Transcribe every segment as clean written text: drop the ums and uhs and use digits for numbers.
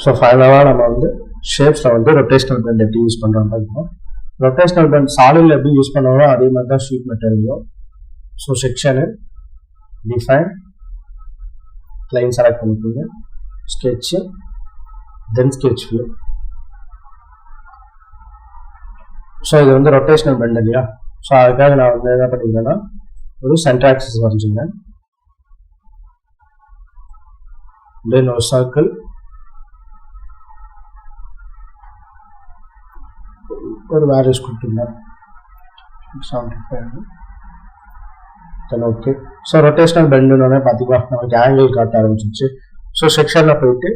So ஃபைனலாக நம்ம வந்து ஷேப்ஸில் வந்து ரொட்டேஷனல் பெண்ட் எப்படி யூஸ் பண்ணுறோம் பார்க்கணும். ரொட்டேஷனல் பெண்ட் சாலிடில் எப்படி யூஸ் பண்ணுறோம் அதே மாதிரி தான் ஷீட் மெட்டீரியலும். So section, define, line select பண்ணிக்கோங்க, sketch, then sketch view. So இது வந்து ரொட்டேஷனல் பெண்ட் இல்லையா. ஸோ அதுக்காக நான் வந்து என்ன பண்ணிக்கிறேன்னா ஒரு சென்டர் ஆக்சிஸ் வரைஞ்சிங்க, தென் ஒரு சர்க்கிள், ஒரு வேல்யூஸ் கொடுத்துருந்தேன் 75. Then okay. ஸோ ரொட்டேஷனல் பெண்டுன்னு பார்த்தீங்கன்னா நமக்கு ஆங்கிள் காட்ட ஆரம்பிச்சிச்சு. ஸோ செக்ஷனில் போயிட்டு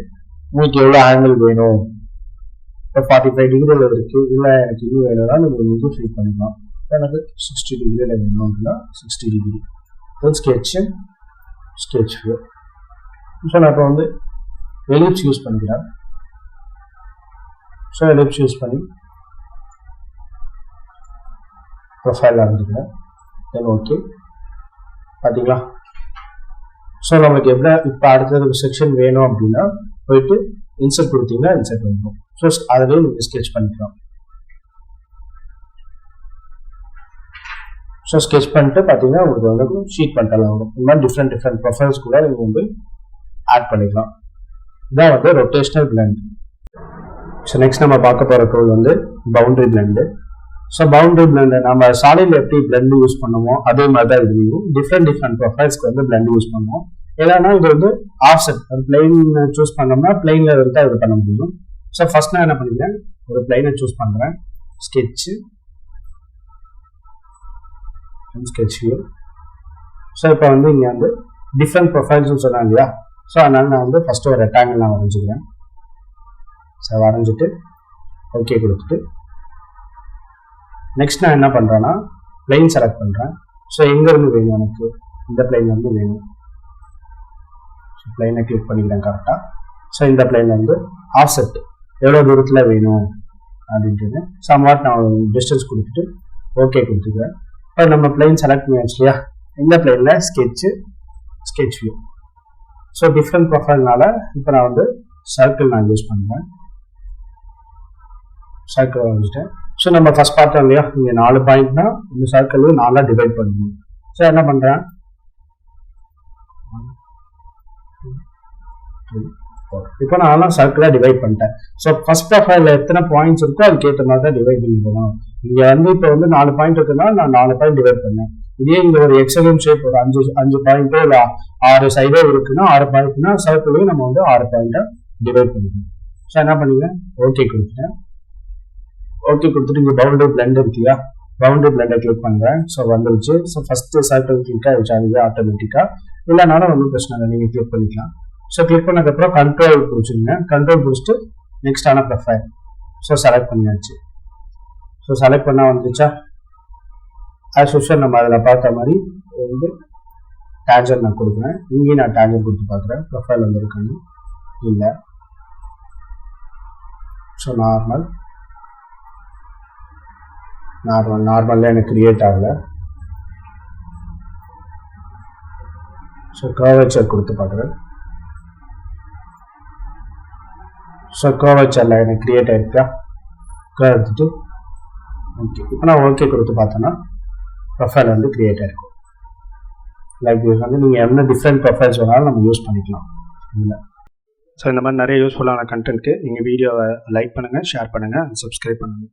உங்களுக்கு எவ்வளோ ஆங்கிள் வேணும், இப்போ 45 டிகிரியில் இருக்குது, இல்லை எனக்கு இது வேணும்னா நீங்கள் இங்கே ஃபில் பண்ணிக்கலாம். எனக்கு 60 டிகிரியில் வேணும் அப்படின்னா 60 டிகிரி. தென் ஸ்கெட்சு, ஸ்கெட்ச் வியூ. ஸோ நான் இப்போ வந்து எலிப்ஸ் யூஸ் பண்ணிக்கிறேன். ஸோ எலிப்ஸ் யூஸ் பண்ணி ப்ரொஃபைல் ஆரம்பிக்கிறேன். Then okay. பார்த்தீங்களா. ஸோ நமக்கு எப்படி இப்போ அடுத்தது செக்ஷன் வேணும் அப்படின்னா போயிட்டு இன்சர்ட் கொடுத்தீங்கன்னா இன்சர்ட் வந்துடும். ஸோ அதிலே நீங்கள் ஸ்கெட்ச் பண்ணிக்கலாம். ஸோ ஸ்கெட்ச் பண்ணிட்டு பார்த்தீங்கன்னா உங்களுக்கு வந்து ஷீட் பண்ணிட்டலாம் வரும். இந்த மாதிரி டிஃப்ரெண்ட் ப்ரொஃபைல்ஸ் கூட நீங்கள் வந்து ஆட் பண்ணிக்கலாம். இதான் வந்து ரொட்டேஷனல் பிளெண்ட். ஸோ நெக்ஸ்ட் நம்ம பார்க்க போகிற டூல் வந்து boundary blend. So boundary blend நம்ம சாலிடில் எப்படி பிளெண்டு யூஸ் பண்ணுவோம் அதே மாதிரி தான் இதுலையும் டிஃப்ரெண்ட் ப்ரொஃபைல்ஸ்க்கு வந்து பிளெண்டு யூஸ் பண்ணுவோம். ஏன்னா இது வந்து ஆஃப்செட் பிளெயின் சூஸ் பண்ணோம்னா பிளெயினில் இருந்தால் இது பண்ண முடியும். ஸோ ஃபர்ஸ்ட் நான் என்ன பண்ணிக்கிறேன், ஒரு பிளெயினை சூஸ் பண்ணுறேன், ஸ்கெட்சு, ஸ்கெட்ச் வியூ. ஸோ இப்போ வந்து இங்கே வந்து டிஃப்ரெண்ட் ப்ரொஃபைல்ஸ்னு சொன்னாங்க இல்லையா. ஸோ அதனால் நான் வந்து ஃபஸ்ட்டு ஒரு ரெக்டாங்கிள் நான் வரைஞ்சிக்கிறேன். ஸோ வரைஞ்சிட்டு ஓகே கொடுத்துட்டு நெக்ஸ்ட் நான் என்ன பண்ணுறேன்னா பிளெயின் செலக்ட் பண்ணுறேன். ஸோ எங்கேருந்து வேணும் எனக்கு, இந்த பிளெயின் வந்து வேணும். ஸோ பிளெயினை கிளிக் பண்ணிக்கிறேன் கரெக்டாக. ஸோ இந்த பிளெயின் வந்து ஆஃப்செட் எவ்வளோ தூரத்தில் வேணும் அப்படின்ட்டு சம்வாட் நான் டிஸ்டன்ஸ் கொடுத்துட்டு ஓகே கொடுத்துக்கிறேன். இப்போ நம்ம பிளெயின் செலக்ட் பண்ணியாச்சு இல்லையா. இந்த பிளெயினில் sketch, sketch view. So different ப்ரொஃபைல்னால இப்போ நான் வந்து சர்க்கிள் நான் யூஸ் பண்ணுறேன். சர்க்கிள் வரைஞ்சிட்டேன். ஸோ நம்ம ஃபர்ஸ்ட் பார்த்தோம் இல்லையா, இங்கே 4 பாயிண்ட்னா இந்த சர்க்கிள் 4 டிவைட் பண்ணணும். ஸோ என்ன பண்ணுறேன், 1 2 3 4 இப்போ நான் சர்க்கிளாக டிவைட் பண்ணிட்டேன். ஸோ ஃபர்ஸ்ட் ப்ரொஃபைலில் எத்தனை பாயிண்ட்ஸ் இருக்கோ அதுக்கேற்ற மாதிரி தான் டிவைட் பண்ணி போகணும். இங்கே வந்து இப்போ வந்து 4 பாயிண்ட் இருக்குன்னா நான் 4 பாயிண்ட் டிவைட் பண்ணேன். இதே இங்கே ஒரு எக்ஸலன் ஷேப் ஒரு 5 பாயிண்ட்டோ இல்லை 6 சைடோ இருக்குன்னா 6 பாயிண்ட்னா சர்க்கிளையும் நம்ம வந்து 6 பாயிண்ட்டை டிவைட் பண்ணிக்கணும். ஸோ என்ன பண்ணுங்க, ஓகே கொடுத்துட்டேன். ஓகே கொடுத்துட்டு இங்கே பவுண்டரி பிளெண்ட் இருக்கு இல்லையா, பவுண்டரி பிளெண்டை கிளிக் பண்ணுறேன். ஸோ வந்துருச்சு. ஸோ ஃபஸ்ட்டு சர்க்கிள் கிளிக் ஆகிடுச்சு, அதுவே ஆட்டோமேட்டிக்காக. இல்லைனாலும் ஒன்றும் பிரச்சனை இல்லை, நீங்கள் கிளிக் பண்ணிக்கலாம். ஸோ கிளிக் பண்ணதுக்கப்புறம் கண்ட்ரோல் பிடிச்சிருங்க. கண்ட்ரோல் பிடிச்சிட்டு நெக்ஸ்ட் ஆன ப்ரொஃபைல் ஸோ செலக்ட் பண்ணியாச்சு. ஸோ செலக்ட் பண்ணால் வந்துச்சா. ஆஸ் யூஷுவல் நம்ம அதில் பார்த்த மாதிரி வந்து டேஞ்சர் நான் கொடுக்குறேன். இங்கேயும் நான் டேஞ்சர் கொடுத்து பார்க்குறேன், ப்ரொஃபைல் வந்துருக்கான்னு இல்லை. ஸோ நார்மலில் எனக்கு கிரியேட் ஆகலை. ஸோ கர்வேச்சர் கொடுத்து பார்க்குறேன். ஸோ கர்வேச்சரில் எனக்கு கிரியேட் ஆகிருக்கா, எடுத்துட்டு ஓகே. இப்போ நான் ஓகே கொடுத்து பார்த்தேன்னா ப்ரொஃபைல் வந்து கிரியேட் ஆகிருக்கும். லைக் இது வந்து நீங்கள் என்ன டிஃப்ரெண்ட் ப்ரொஃபைல்ஸ் வேணாலும் நம்ம யூஸ் பண்ணிக்கலாம் இதில். ஸோ இந்த மாதிரி நிறைய யூஸ்ஃபுல்லான கண்டென்ட்க்கு நீங்கள் வீடியோவை லைக் பண்ணுங்கள், ஷேர் பண்ணுங்கள், சப்ஸ்கிரைப் பண்ணுங்கள்.